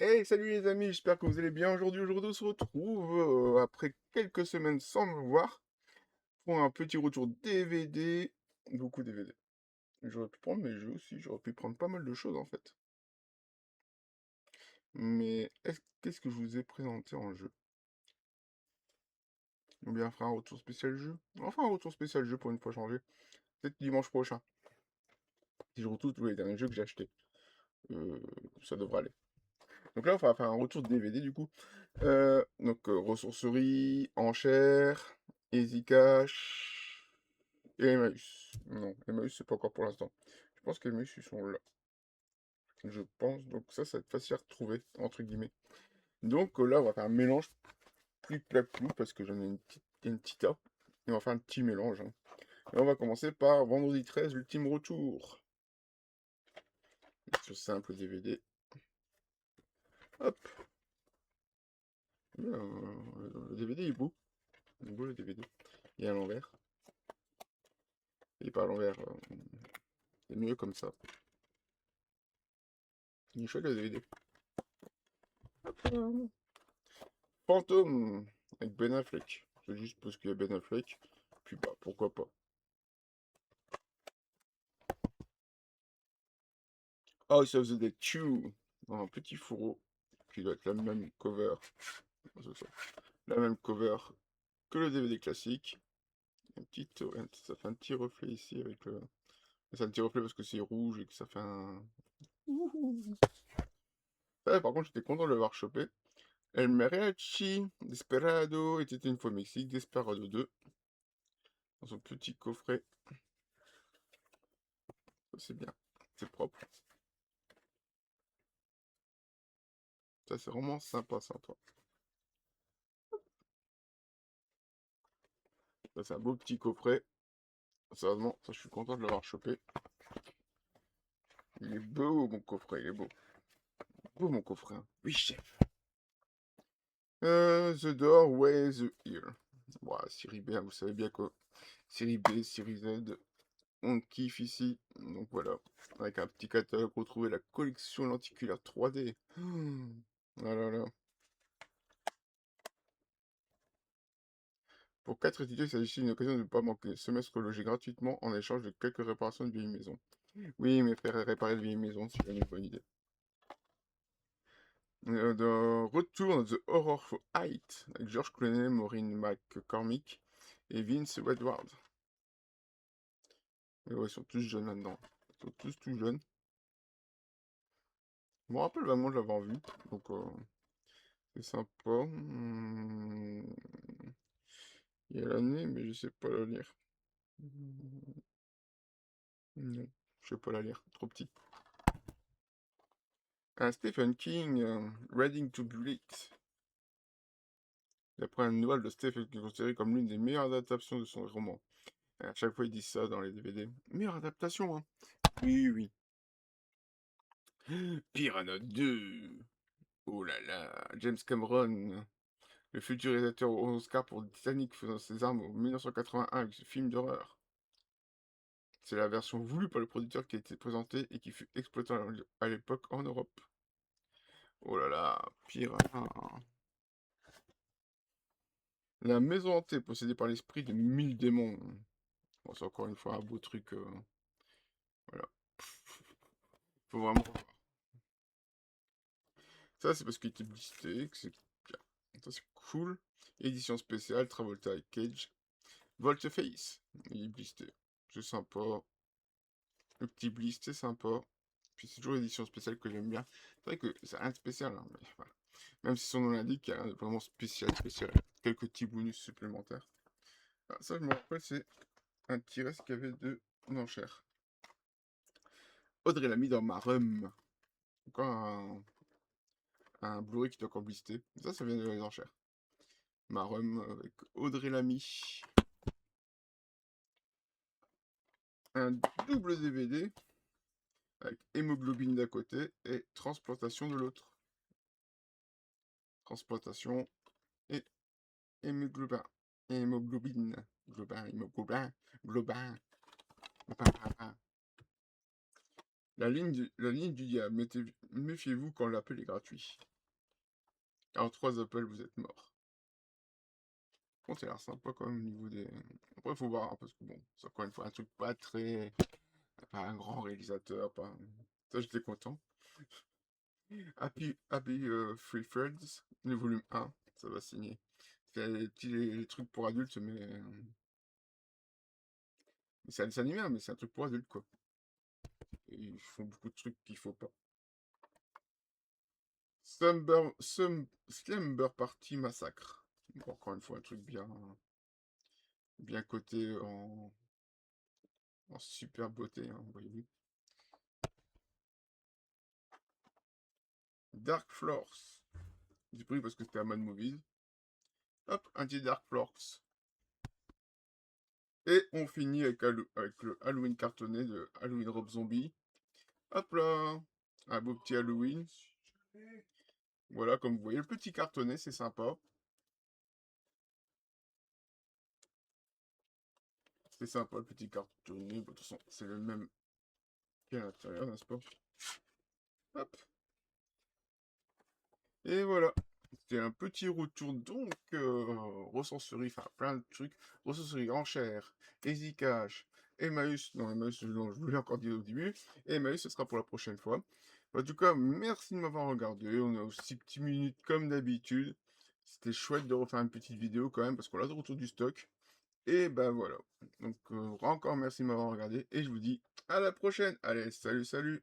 Hey, salut les amis, j'espère que vous allez bien. Aujourd'hui, on se retrouve après quelques semaines sans me voir pour un petit retour DVD. Beaucoup DVD. J'aurais pu prendre mes jeux aussi, j'aurais pu prendre pas mal de choses en fait. Mais qu'est-ce que je vous ai présenté en jeu? Ou bien on fera un retour spécial jeu? On fera un retour spécial jeu pour une fois changé. Peut-être dimanche prochain. Si je retrouve tous les derniers jeux que j'ai achetés. Euh, Ça devrait aller. Donc là, on va faire un retour de DVD du coup. Ressourcerie, enchères, Easy Cash et Emmaüs. Non, Emmaüs, c'est pas encore pour l'instant. Je pense qu'Emmaüs, ils sont là. Je pense. Donc ça va être facile à retrouver, entre guillemets. Donc là, on va faire un mélange plus plou parce que j'en ai une petite tas. Et on va faire un petit mélange, hein. Et on va commencer par vendredi 13, l'ultime retour. Sur simple DVD. Hop. Le DVD est beau. Il est beau le DVD. Il est à l'envers. Il est pas à l'envers. C'est mieux comme ça. Il est chouette le DVD. Fantôme avec Ben Affleck. C'est juste parce qu'il y a Ben Affleck. Puis bah pourquoi pas. House of the Dead 2. Un petit fourreau. Qui doit être la même cover. C'est ça. La même cover que le DVD classique. Ça fait un petit reflet ici avec le. C'est un petit reflet parce que c'est rouge et que ça fait un. Ouais, par contre, j'étais content de l'avoir chopé. El Mariachi, Desperado était une fois au Mexique, Desperado 2, dans son petit coffret. Ça, c'est bien, c'est propre. Ça, c'est vraiment sympa, ça, toi. Ça, c'est un beau petit coffret. Sérieusement, ça, je suis content de l'avoir chopé. Il est beau, mon coffret, il est beau. Beau, mon coffret, hein. Oui, chef. The Doorway, The Hill. Voilà, série B, hein, vous savez bien que série B, série Z, on kiffe ici. Donc voilà, avec un petit catalogue, retrouver la collection lenticulaire 3D. Ah là là. Pour 4 étudiants, il s'agit d'une occasion de ne pas manquer. Semestre logé gratuitement en échange de quelques réparations de vieilles maisons. Oui, mais faire réparer de vieilles maisons, c'est une bonne idée. De retour dans The Horror Height avec George Clooney, Maureen McCormick et Vince Woodward. Et ouais, ils sont tous jeunes là-dedans. Ils sont tous tout jeunes. Je me rappelle vraiment de l'avoir vu, donc c'est sympa. Il y a l'année, mais je sais pas la lire. Non, je sais pas la lire, trop petit. Un Stephen King, Reading to Bleak. D'après un nouvel de Stephen King, considéré comme l'une des meilleures adaptations de son roman. Et à chaque fois, ils disent ça dans les DVD. Meilleure adaptation, hein. Oui, oui. Piranha 2. Oh là là. James Cameron, le futur réalisateur au Oscar pour Titanic, faisant ses armes en 1981 avec ce film d'horreur. C'est la version voulue par le producteur qui a été présentée et qui fut exploitée à l'époque en Europe. Oh là là, Piranha. La maison hantée possédée par l'esprit de 1000 démons. Bon, c'est encore une fois un beau truc. Voilà. Faut vraiment voir. Ça, c'est parce qu'il était blisté, que c'est bien. Ça, c'est cool. Édition spéciale, Travolta et Cage. Volte-Face. Il est blisté. C'est sympa. Le petit bliss, c'est sympa. Puis c'est toujours l'édition spéciale que j'aime bien. C'est vrai que c'est rien de spécial, hein, mais voilà. Même si son nom l'indique, il y a rien de vraiment spécial. Quelques petits bonus supplémentaires. Ah, ça, je me rappelle, c'est un petit reste qu'il y avait de enchères. Audrey l'a mis dans ma rhum. Encore un Blu-ray qui est encore blisté. Ça vient de les enchères. Ma rhum avec Audrey Lamy. Un double DVD avec hémoglobine d'un côté et transplantation de l'autre. Transplantation et hémoglobin. Hémoglobine. Hémoglobin. Globin. La ligne du diable. Méfiez-vous quand l'appel est gratuit. Alors 3 appels, vous êtes mort. Bon, ça a l'air sympa quand même au niveau des... Après, faut voir, hein, parce que bon, c'est encore une fois un truc pas très... Pas un grand réalisateur, pas... Ça, j'étais content. Happy Free Friends, le volume 1, ça va signer. C'est les petits les trucs pour adultes, mais c'est un dessin animé, hein, mais c'est un truc pour adultes, quoi. Et ils font beaucoup de trucs qu'il faut pas. Slumber Party Massacre. Bon, encore une fois, un truc bien coté en super beauté, hein, voyez-vous. Dark Floors. J'ai pris parce que c'était à Mad Movies. Hop, un petit Dark Floors. Et on finit avec le Halloween cartonné de Halloween Rob Zombie. Hop là, un beau petit Halloween. Voilà, comme vous voyez, le petit cartonné, c'est sympa. C'est sympa, le petit cartonné. Bon, de toute façon, c'est le même qu'à l'intérieur, n'est-ce pas? Hop. Et voilà. C'était un petit retour donc ressourcerie, enfin plein de trucs. Ressourcerie enchères, Easy Cash, Emmaüs, non Emmaüs, non, je voulais encore dire au début. Et Emmaüs, ce sera pour la prochaine fois. En tout cas, merci de m'avoir regardé. On a aussi 6 minutes comme d'habitude. C'était chouette de refaire une petite vidéo quand même parce qu'on a de retour du stock. Et ben voilà. Donc encore merci de m'avoir regardé et je vous dis à la prochaine. Allez, salut, salut.